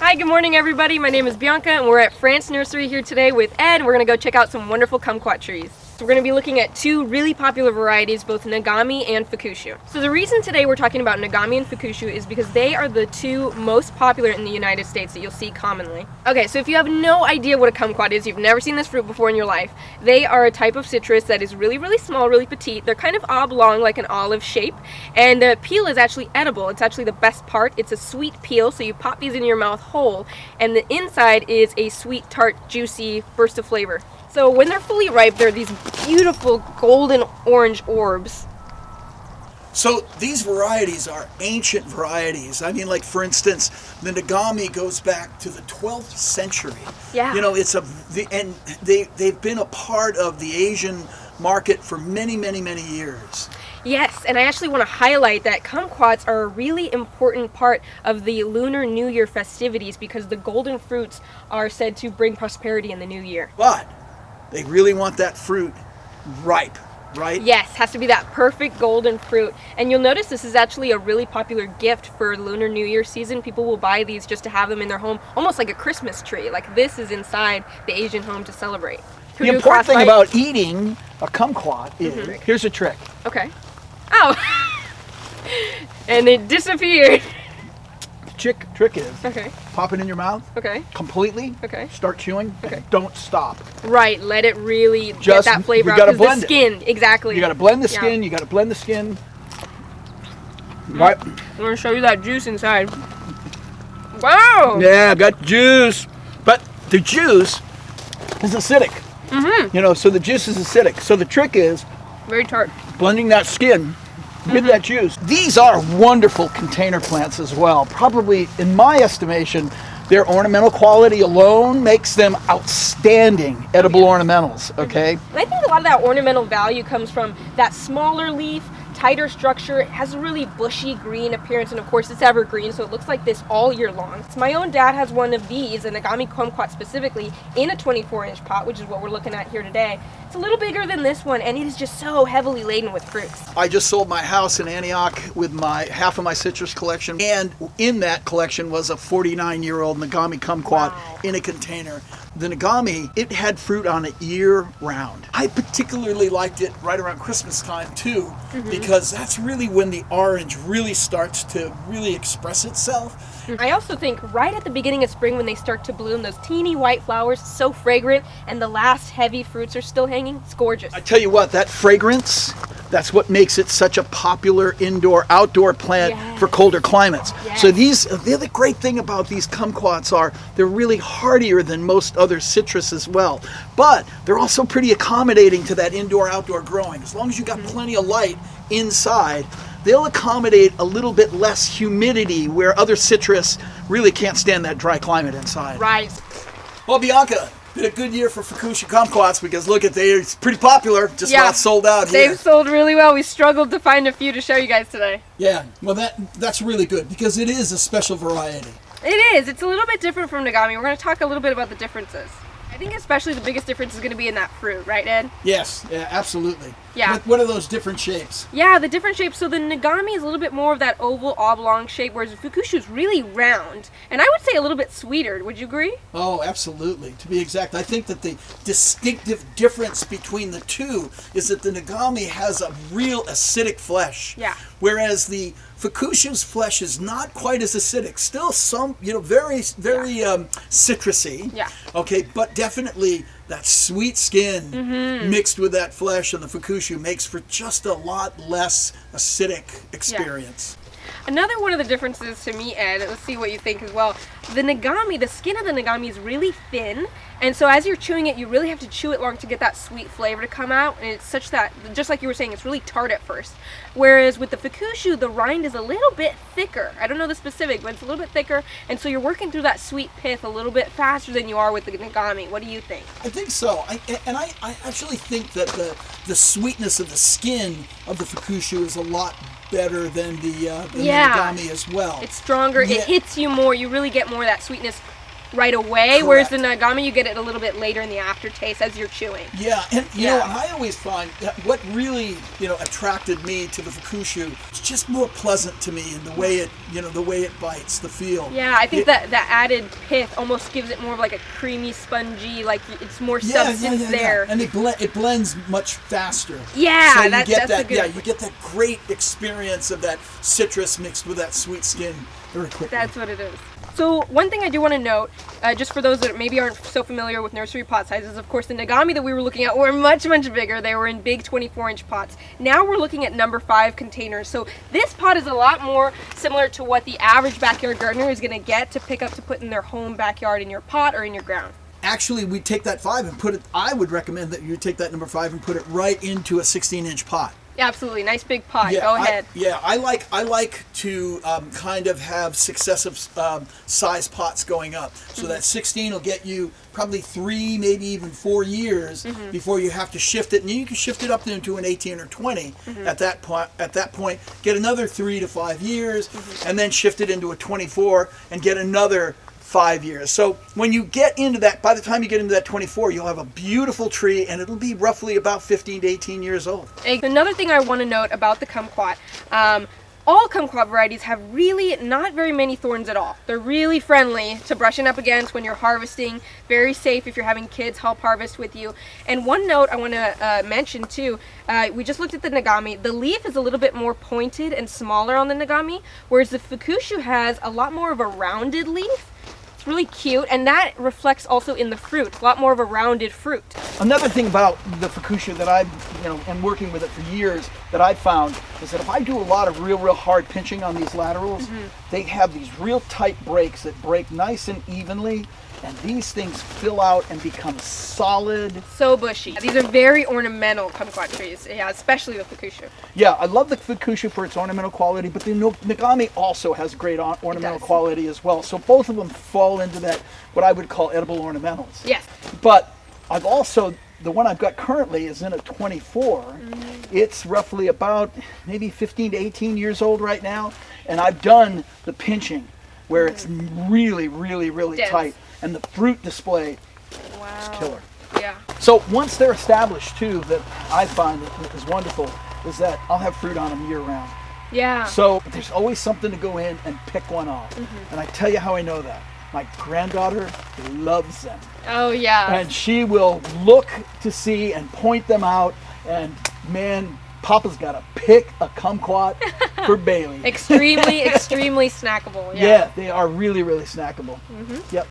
Hi, good morning everybody. My name is Bianca and we're at France Nursery here today with Ed. We're going to go check out some wonderful kumquat trees. So we're going to be looking at two really popular varieties, both Nagami and Fukushu. So the reason today we're talking about Nagami and Fukushu is because they are the two most popular in the United States that you'll see commonly. Okay, so if you have no idea what a kumquat is, you've never seen this fruit before in your life, they are a type of citrus that is really, really small, really petite. They're kind of oblong, like an olive shape, and the peel is actually edible. It's actually the best part. It's a sweet peel, so you pop these in your mouth whole, and the inside is a sweet, tart, juicy burst of flavor. So when they're fully ripe, they're these beautiful golden orange orbs. So these varieties are ancient varieties. I mean, like for instance, the Nagami goes back to the 12th century. Yeah. You know, they've been a part of the Asian market for many, many, many years. Yes, and I actually want to highlight that kumquats are a really important part of the Lunar New Year festivities because the golden fruits are said to bring prosperity in the new year. But they really want that fruit ripe, right? Yes, has to be that perfect golden fruit. And you'll notice this is actually a really popular gift for Lunar New Year season. People will buy these just to have them in their home, almost like a Christmas tree. Like this is inside the Asian home to celebrate. The important thing about eating a kumquat is, here's a trick. Okay. Oh! And it disappeared. Trick is, Okay. pop it in your mouth, Okay. completely, Okay. start chewing, Okay. and don't stop. Right, let it really get Just- that flavor you out. gotta 'Cause blend the it. skin, exactly. You gotta blend the Yeah. skin, you gotta blend the skin. Right? I'm gonna show you that juice inside. Wow! Yeah, got juice. But the juice is acidic. You know, so the juice is acidic. So the trick is Very tart. blending that skin with that juice. These are wonderful container plants as well. Probably, in my estimation, their ornamental quality alone makes them outstanding edible ornamentals, okay? And I think a lot of that ornamental value comes from that smaller leaf, tighter structure. It has a really bushy green appearance, and of course it's evergreen, so it looks like this all year long. So my own dad has one of these, a Nagami kumquat specifically, in a 24-inch pot, which is what we're looking at here today. It's a little bigger than this one, and it is just so heavily laden with fruits. I just sold my house in Antioch with half of my citrus collection, and in that collection was a 49-year-old Nagami kumquat in a container. The Nagami, it had fruit on it year-round. I particularly liked it right around Christmas time too, because that's really when the orange really starts to really express itself. I also think right at the beginning of spring when they start to bloom, those teeny white flowers, so fragrant, and the last heavy fruits are still hanging, it's gorgeous. I tell you what, that fragrance, that's what makes it such a popular indoor-outdoor plant for colder climates. Yes. So the other great thing about these kumquats are they're really hardier than most other citrus as well. But they're also pretty accommodating to that indoor-outdoor growing. As long as you got plenty of light inside, they'll accommodate a little bit less humidity where other citrus really can't stand that dry climate inside. Right. Well, Bianca, been a good year for Fukushu kumquats because look at it's pretty popular, just not sold out here. They've sold really well. We struggled to find a few to show you guys today. Yeah, well that's really good because it is a special variety. It is. It's a little bit different from Nagami. We're going to talk a little bit about the differences. I think especially the biggest difference is going to be in that fruit, right, Ed? Yes, yeah, absolutely. Yeah. What are those different shapes? Yeah, the different shapes. So the Nagami is a little bit more of that oval, oblong shape, whereas the Fukushu is really round. And I would say a little bit sweeter. Would you agree? Oh, absolutely. To be exact, I think that the distinctive difference between the two is that the Nagami has a real acidic flesh. Yeah. Whereas the Fukushu's flesh is not quite as acidic. Still some, very citrusy. Yeah. Okay, but definitely that sweet skin mixed with that flesh and the Fukushu makes for just a lot less acidic experience. Another one of the differences to me, Ed, let's see what you think as well. The Nagami, the skin of the Nagami is really thin, and so as you're chewing it, you really have to chew it long to get that sweet flavor to come out, and it's such that, just like you were saying, it's really tart at first. Whereas with the Fukushu, the rind is a little bit thicker. I don't know the specific, but it's a little bit thicker, and so you're working through that sweet pith a little bit faster than you are with the Nagami. What do you think? I think so. I actually think that the sweetness of the skin of the Fukushu is a lot better than the Nagami as well. It's stronger. Yeah. It hits you more. You really get more of that sweetness right away, whereas the Nagami, you get it a little bit later in the aftertaste as you're chewing. Yeah, and you know, I always find that what really, attracted me to the Fukushu, it's just more pleasant to me in the way it, the way it bites, the feel. Yeah, I think that added pith almost gives it more of like a creamy, spongy, like it's more substance there. And it blends much faster. Yeah, so that's a good. Yeah, you get that great experience of that citrus mixed with that sweet skin very quickly. That's what it is. So one thing I do want to note, just for those that maybe aren't so familiar with nursery pot sizes, of course the Nagami that we were looking at were much, much bigger. They were in big 24-inch pots. Now we're looking at number 5 containers. So this pot is a lot more similar to what the average backyard gardener is going to get to pick up to put in their home backyard in your pot or in your ground. Actually, we take that 5 and put it, I would recommend that you take that number 5 and put it right into a 16-inch pot. Absolutely, nice big pot. Go ahead. I like to kind of have successive size pots going up, so that 16 will get you probably 3, maybe even 4 years before you have to shift it, and you can shift it up into an 18 or 20 at that point. At that point, get another 3 to 5 years, and then shift it into a 24 and get another 5 years. So when you get into that, by the time you get into that 24, you'll have a beautiful tree, and it'll be roughly about 15 to 18 years old. Another thing I want to note about the kumquat, all kumquat varieties have really not very many thorns at all. They're really friendly to brushing up against when you're harvesting, very safe if you're having kids help harvest with you. And one note I want to mention too, we just looked at the Nagami. The leaf is a little bit more pointed and smaller on the Nagami, whereas the Fukushu has a lot more of a rounded leaf. It's really cute, and that reflects also in the fruit, a lot more of a rounded fruit. Another thing about the Fukushu that I've, and working with it for years, that I've found is that if I do a lot of real hard pinching on these laterals, they have these real tight breaks that break nice and evenly, and these things fill out and become solid. So bushy. These are very ornamental kumquat trees, yeah, especially the Fukushu. Yeah, I love the Fukushu for its ornamental quality, but the Nagami also has great ornamental quality as well. So both of them fall into that, what I would call edible ornamentals. Yes. But I've also, the one I've got currently is in a 24. It's roughly about maybe 15 to 18 years old right now, and I've done the pinching where it's really dense. Tight. And the fruit display is killer. Yeah. So once they're established too, that I find that is wonderful is that I'll have fruit on them year round. Yeah. So there's always something to go in and pick one off. And I tell you how I know that. My granddaughter loves them. Oh yeah. And she will look to see and point them out, and man, Papa's got to pick a kumquat for Bailey. Extremely snackable. Yeah, they are really snackable. Yep.